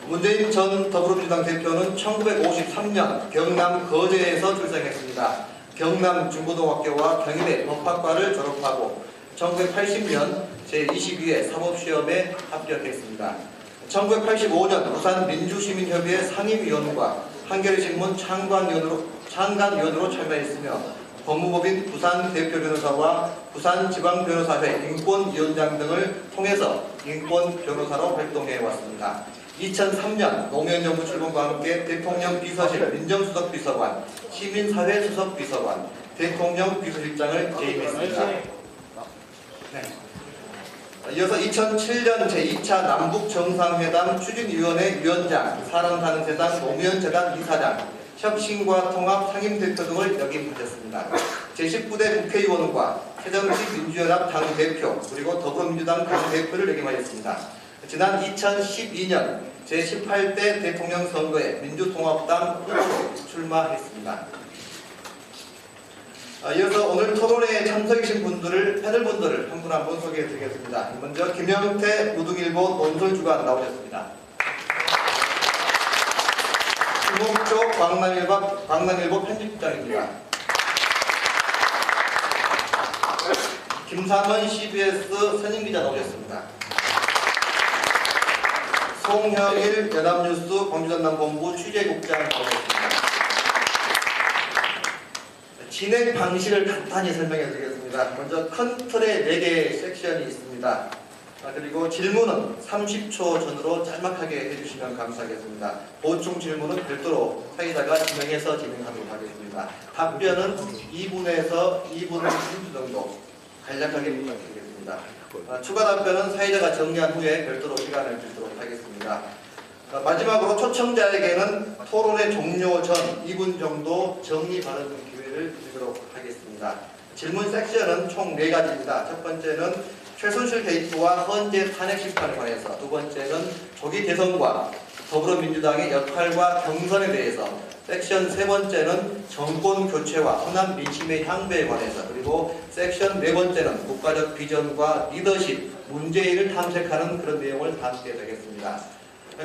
문재인 전 더불어민주당 대표는 1953년 경남 거제에서 출생했습니다. 경남 중고등학교와 경희대 법학과를 졸업하고 1980년 제22회 사법시험에 합격했습니다. 1985년 부산 민주시민협의회 상임위원과 한겨레신문 창간위원으로 참여했으며 법무법인 부산대표변호사와 부산지방변호사회 인권위원장 등을 통해서 인권변호사로 활동해왔습니다. 2003년 노무현정부 출범과 함께 대통령 비서실 민정수석비서관, 시민사회수석비서관, 대통령 비서실장을 재임했습니다. 이어서 2007년 제2차 남북정상회담 추진위원회 위원장, 사람 사는 세상 노무현재단 이사장, 혁신과 통합 상임대표 등을 역임하셨습니다. 제19대 국회의원과 새정치민주연합 당대표 그리고 더불어민주당 당대표를 역임하셨습니다. 지난 2012년 제18대 대통령 선거에 민주통합당 후보로 출마했습니다. 이어서 오늘 토론회에 참석해주신 패널분들을 한 분 한 분 소개해드리겠습니다. 먼저 김영태 무등일보 논설주간 나오셨습니다. 김홍초 광남일보 편집장입니다. 김삼원 CBS 선임기자 나오셨습니다. 송형일 연합뉴스 광주전남본부 취재국장 나오셨습니다. 진행 방식을 간단히 설명해 드리겠습니다. 먼저 큰 틀에 4개의 섹션이 있습니다. 그리고 질문은 30초 전으로 짤막하게 해주시면 감사하겠습니다. 보충 질문은 별도로 사회자가 진행해서 진행하도록 하겠습니다. 답변은 2분에서 2분 30초 정도 간략하게 부탁드리겠습니다. 추가 답변은 사회자가 정리한 후에 별도로 시간을 주도록 하겠습니다. 마지막으로 초청자에게는 토론의 종료 전 2분 정도 정리 발언 기회를 드리도록 하겠습니다. 질문 섹션은 총 4가지입니다. 첫 번째는 최순실 게이트와 헌재 탄핵 심판에 관해서, 두 번째는 조기 대선과 더불어민주당의 역할과 경선에 대해서, 섹션 세 번째는 정권 교체와 호남 민심의 향배에 관해서, 그리고 섹션 네 번째는 국가적 비전과 리더십, 문재인을 탐색하는 그런 내용을 담게 되겠습니다.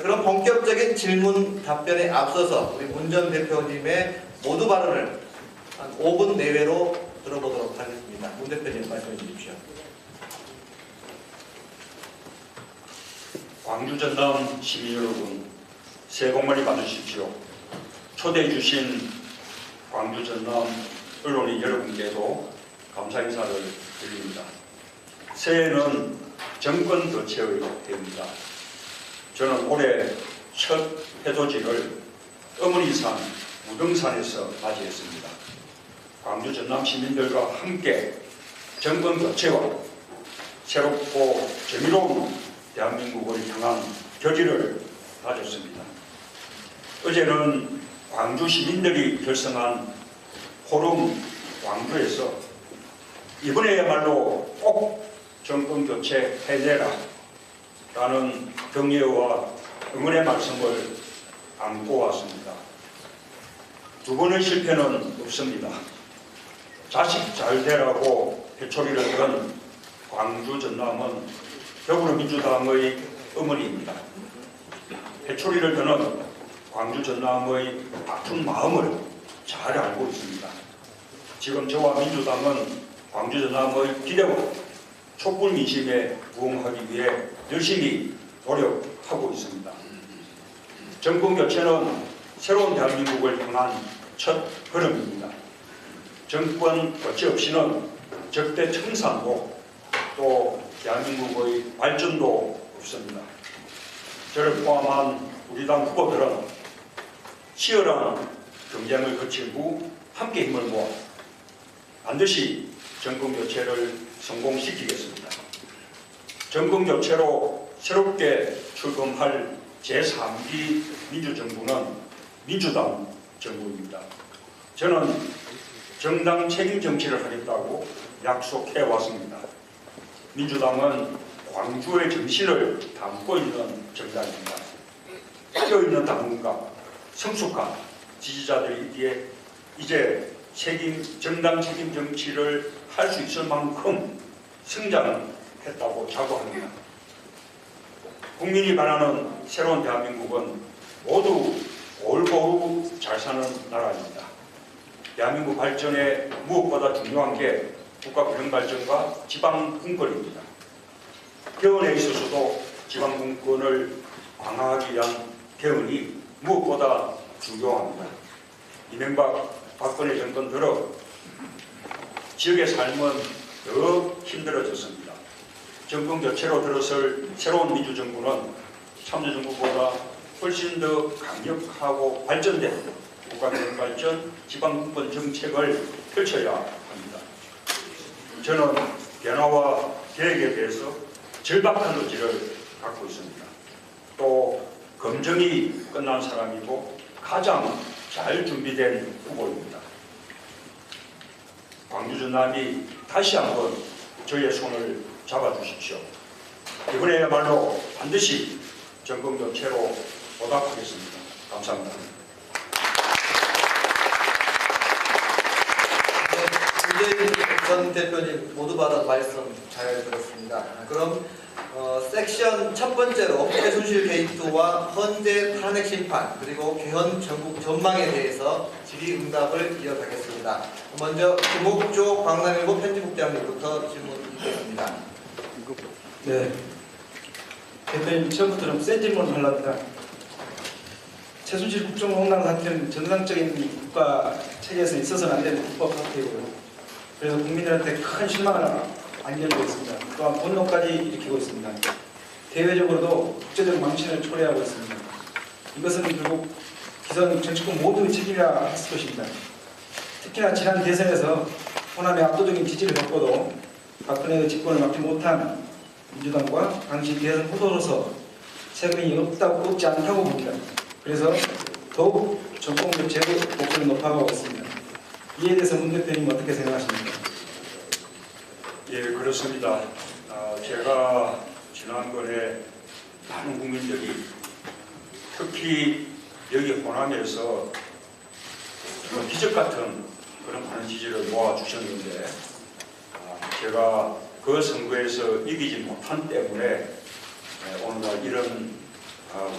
그럼 본격적인 질문 답변에 앞서서 우리 문 전 대표님의 모두 발언을 한 5분 내외로 들어보도록 하겠습니다. 문 대표님 말씀해 주십시오. 광주 전남 시민 여러분, 새해 복 많이 받으십시오. 초대해 주신 광주 전남 언론인 여러분께도 감사 인사를 드립니다. 새해는 정권 교체의 해입니다. 저는 올해 첫 해돋이를 어머니산 무등산에서 맞이했습니다. 광주 전남 시민들과 함께 정권 교체와 새롭고 정의로운 대한민국을 향한 결의를 다졌습니다. 어제는 광주 시민들이 결성한 포럼 광주에서 이번에야말로 꼭 정권 교체 해내라 라는 격려와 응원의 말씀을 안고 왔습니다. 두 번의 실패는 없습니다. 자식 잘 되라고 회초리를 든 광주 전남은 더불어민주당의 어머니입니다. 회초리를 드는 광주 전남의 아픈 마음을 잘 알고 있습니다. 지금 저와 민주당은 광주 전남의 기대와 촛불 민심에 부응하기 위해 열심히 노력하고 있습니다. 정권 교체는 새로운 대한민국을 향한 첫 걸음입니다. 정권 교체 없이는 적대 청산도 또 대한민국의 발전도 없습니다. 저를 포함한 우리 당 후보들은 치열한 경쟁을 거친 후 함께 힘을 모아 반드시 정권 교체를 성공시키겠습니다. 정권 교체로 새롭게 출범할 제3기 민주정부는 민주당 정부입니다. 저는 정당 책임 정치를 하겠다고 약속해 왔습니다. 민주당은 광주의 정신을 담고 있는 정당입니다. 깨어있는 당원과 성숙한 지지자들이 이제 정당 책임 정치를 할 수 있을 만큼 성장했다고 자부합니다. 국민이 바라는 새로운 대한민국은 모두 골고루 잘 사는 나라입니다. 대한민국 발전에 무엇보다 중요한 게 국가 균형 발전과 지방 분권입니다. 개헌에 있어서도 지방 분권을 강화하기 위한 개헌이 무엇보다 중요합니다. 이명박 박근혜 정권 들어 지역의 삶은 더 힘들어졌습니다. 정권 교체로 들어설 새로운 민주정부는 참여정부보다 훨씬 더 강력하고 발전된 국가균형 발전, 지방분권 정책을 펼쳐야 합니다. 저는 변화와 계획에 대해서 절박한 의지를 갖고 있습니다. 또 검증이 끝난 사람이고 가장 잘 준비된 후보입니다. 광주 전남이 다시 한번 저의 손을 잡아주십시오. 이번에야말로 반드시 정권 교체로 보답하겠습니다. 감사합니다. 문재인 전 대표님 모두 받아 말씀 잘 들었습니다. 그럼 섹션 첫 번째로 최순실 게이트와 헌재 탄핵 심판 그리고 개헌 전국 전망에 대해서 질의응답을 이어가겠습니다. 먼저 김옥조 광남일보 편집국장님부터 질문 드리겠습니다. 네, 대표님 처음부터 좀 센 질문을 하려합니다. 최순실 국정농단 사태는 정상적인 국가 체계에서 있어서는 안 되는 불법 사태이고요. 그래서 국민들한테 큰 실망을 안겨주고 있습니다. 또한 분노까지 일으키고 있습니다. 대외적으로도 국제적 망신을 초래하고 있습니다. 이것은 결국 기성 정치권 모두의 책임이라 했을 것입니다. 특히나 지난 대선에서 호남의 압도적인 지지를 받고도 박근혜의 집권을 막지 못한 민주당과 당시 대선 후보로서 세금이 없지 않다고 봅니다. 그래서 더욱 정권 교체 목소리를 높아가고 있습니다. 이에 대해서 문 대표님 어떻게 생각하십니까? 예, 그렇습니다. 제가 지난번에 많은 국민들이 특히 여기 호남에서 정말 기적 같은 그런 많은 지지를 모아주셨는데 제가 그 선거에서 이기지 못한 때문에 오늘날 이런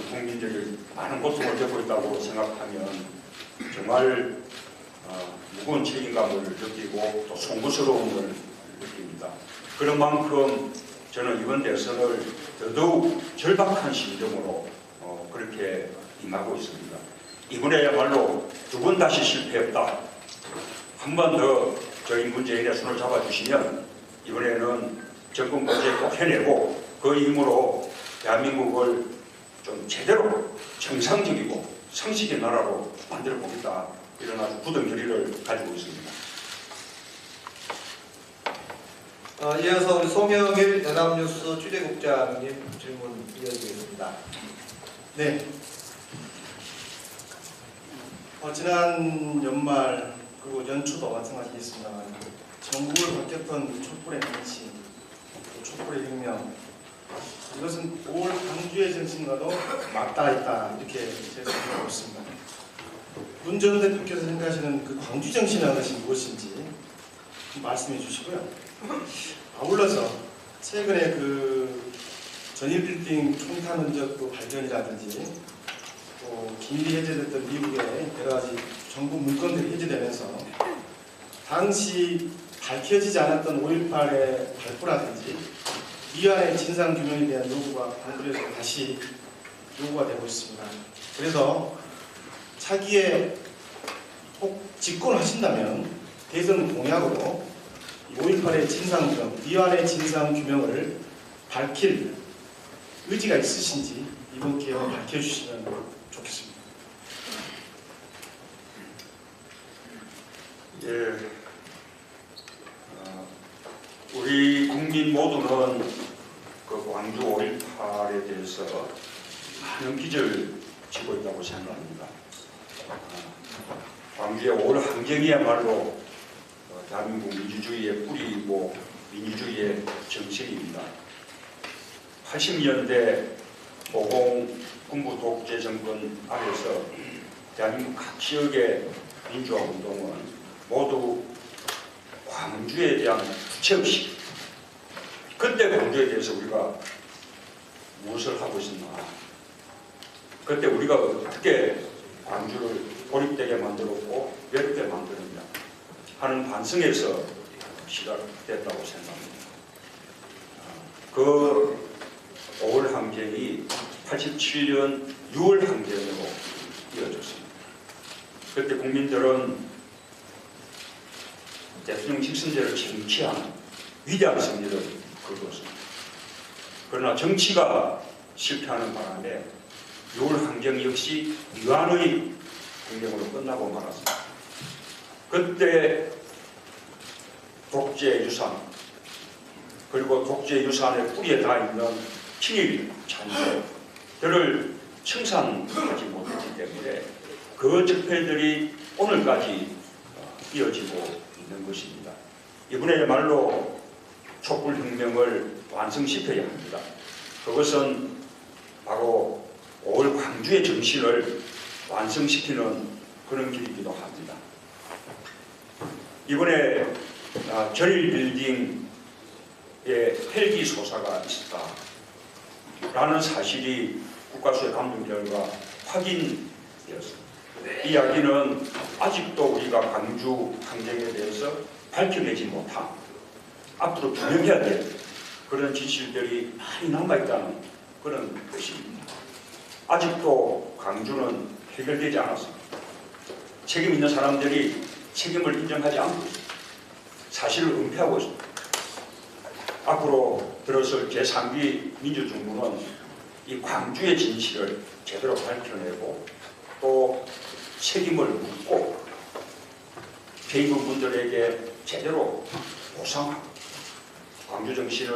국민들이 많은 고통을 겪고 있다고 생각하면 정말 무거운 책임감을 느끼고 또 송구스러움을 느낍니다. 그런 만큼 저는 이번 대선을 더더욱 절박한 심정으로 그렇게 임하고 있습니다. 이번에야말로 두 번 다시 실패 없다. 한 번 더 저희 문재인의 손을 잡아주시면 이번에는 정권 교체 꼭 해내고 그 힘으로 대한민국을 좀 제대로 정상적이고 상식의 나라로 만들어 보겠다. 이런 아주 굳은 결의를 가지고 있습니다. 이어서 우리 송영일 연합뉴스 취재국장님 질문 이어드리겠습니다. 네. 지난 연말 그리고 연초도 마찬가지겠습니다만 전국을 바뀌었던 촛불의 정치, 또 촛불의 혁명 이것은 올 광주의 정신과도 맞닿아 있다 이렇게 제가 생각하고 있습니다. 문 전 대표께서 생각하시는 그 광주 정신이라는 것이 무엇인지 좀 말씀해 주시고요. 아울러서 최근에 그 전일 빌딩 총탄 흔적 그 발견이라든지 또 기밀이 해제됐던 미국의 여러 가지 정부 문건들이 해제되면서 당시 밝혀지지 않았던 5.18의 발표라든지 위안의 진상 규명에 대한 요구가 광주에서 다시 요구가 되고 있습니다. 그래서 차기에 꼭 집권하신다면 대선 공약으로 5.18의 진상 규명, 위안의 진상 규명을 밝힐 의지가 있으신지 이번 기회에 밝혀주시면 좋겠습니다. 예, 우리 국민 모두는 그 광주 5.18에 대해서 많은 빚을 지고 있다고 생각합니다. 광주의 올 환경이야말로 대한민국 민주주의의 뿌리이고 민주주의의 정신입니다. 80년대 보공 군부 독재 정권 아래서 대한민국 각 지역의 민주화 운동은 모두 광주에 대한 부채의식, 그때 광주에 대해서 우리가 무엇을 하고 있었나? 그때 우리가 어떻게 광주를 고립되게 만들었고 외롭게 만들었냐 하는 반성에서 시작됐다고 생각합니다. 그 5월 항쟁이 87년 6월 항쟁으로 이어졌습니다. 그때 국민들은 대통령 직선제를 쟁취하는 위대한 승리를 거두었습니다. 그러나 정치가 실패하는 바람에 6월 항쟁 역시 위안의 항쟁으로 끝나고 말았습니다. 그때 독재 유산 그리고 독재 유산의 뿌리에 닿아 있는 친일 잔재들을 청산하지 못했기 때문에 그 적폐들이 오늘까지 이어지고 있는 것입니다. 이번에야말로 촛불혁명을 완성시켜야 합니다. 그것은 바로 5월 광주의 정신을 완성시키는 그런 길이기도 합니다. 이번에 전일빌딩에 헬기 소사가 있었다라는 사실이 국가수의 감독 결과 확인되었습니다. 이 이야기는 아직도 우리가 광주 항쟁에 대해서 밝혀내지 못한 앞으로 규명해야 될 그런 진실들이 많이 남아있다는 그런 것입니다. 아직도 광주는 해결되지 않았습니다. 책임 있는 사람들이 책임을 인정하지 않고 있습니다. 사실을 은폐하고 있습니다. 앞으로 들어설 제3기 민주정부는 이 광주의 진실을 제대로 밝혀내고 또 책임을 묻고 피해본 분들에게 제대로 보상하고 광주 정신을